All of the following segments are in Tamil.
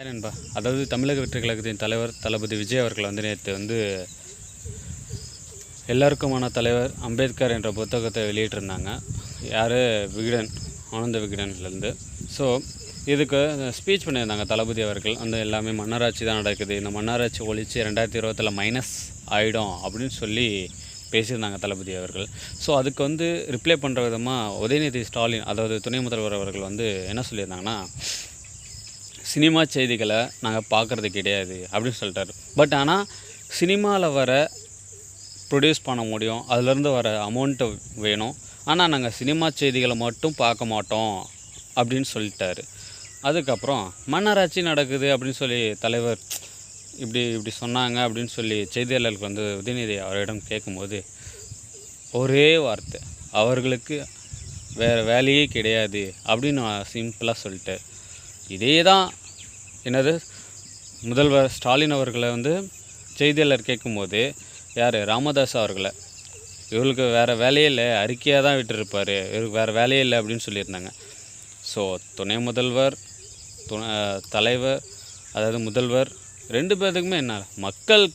நண்பா, அதாவது தமிழக வெற்றி கழகத்தின் தலைவர் தளபதி விஜய் அவர்கள் நேற்று எல்லாருக்குமான தலைவர் அம்பேத்கர் என்ற புத்தகத்தை வெளியிட்டிருந்தாங்க. யார்? விகடன், ஆனந்த விகடன்லேருந்து. ஸோ இதுக்கு ஸ்பீச் பண்ணியிருந்தாங்க தளபதி அவர்கள். எல்லாமே மன்னராட்சி தான் நடக்குது, இந்த மன்னராட்சி ஒழித்து 2020 மைனஸ் ஆகிடும் அப்படின்னு சொல்லி பேசியிருந்தாங்க தளபதி அவர்கள். ஸோ அதுக்கு ரிப்ளை பண்ணுற விதமாக உதயநிதி ஸ்டாலின், அதாவது துணை முதல்வர் அவர்கள் என்ன சொல்லியிருந்தாங்கன்னா, சினிமா செய்திகளை நாங்கள் பார்க்குறது கிடையாது அப்படின்னு சொல்லிட்டார். பட் ஆனால் சினிமாவில் வர ப்ரொடியூஸ் பண்ண முடியும், அதிலேருந்து வர அமௌண்ட்டு வேணும், ஆனால் நாங்கள் சினிமா செய்திகளை மட்டும் பார்க்க மாட்டோம் அப்படின்னு சொல்லிட்டார். அதுக்கப்புறம் மன்னராட்சி நடக்குது அப்படின்னு சொல்லி தலைவர் இப்படி சொன்னாங்க அப்படின்னு சொல்லி செய்தியாளர்களுக்கு உதயநிதி அவரிடம் கேட்கும்போது ஒரே வார்த்தை, அவர்களுக்கு வேறு வேலையே கிடையாது அப்படின்னு சிம்பிளாக சொல்லிட்டார். இதே தான் முதல்வர் ஸ்டாலின் அவர்களை செய்தியாளர் கேட்கும்போது யார்? ராமதாஸ் அவர்களை, இவருக்கு வேறு வேலையே இல்லை, அறிக்கையாக தான் விட்டுருப்பார், இவருக்கு வேறு வேலையே இல்லை அப்படின்னு சொல்லியிருந்தாங்க. ஸோ துணை முதல்வர், தலைவர், அதாவது முதல்வர், ரெண்டு பேர்த்துக்குமே என்ன, மக்கள்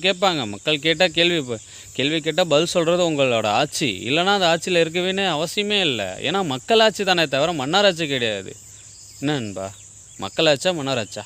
கேட்பாங்க, மக்கள் கேட்டால் கேள்வி கேட்டால் பதில் சொல்கிறது உங்களோட ஆட்சி, இல்லைனா அந்த ஆட்சியில் இருக்கவேனே அவசியமே இல்லை. ஏன்னா மக்கள் ஆட்சி தானே தவிர மன்னராட்சி கிடையாது. என்ன நண்பா, மக்களாச்சா மன்னராட்சா?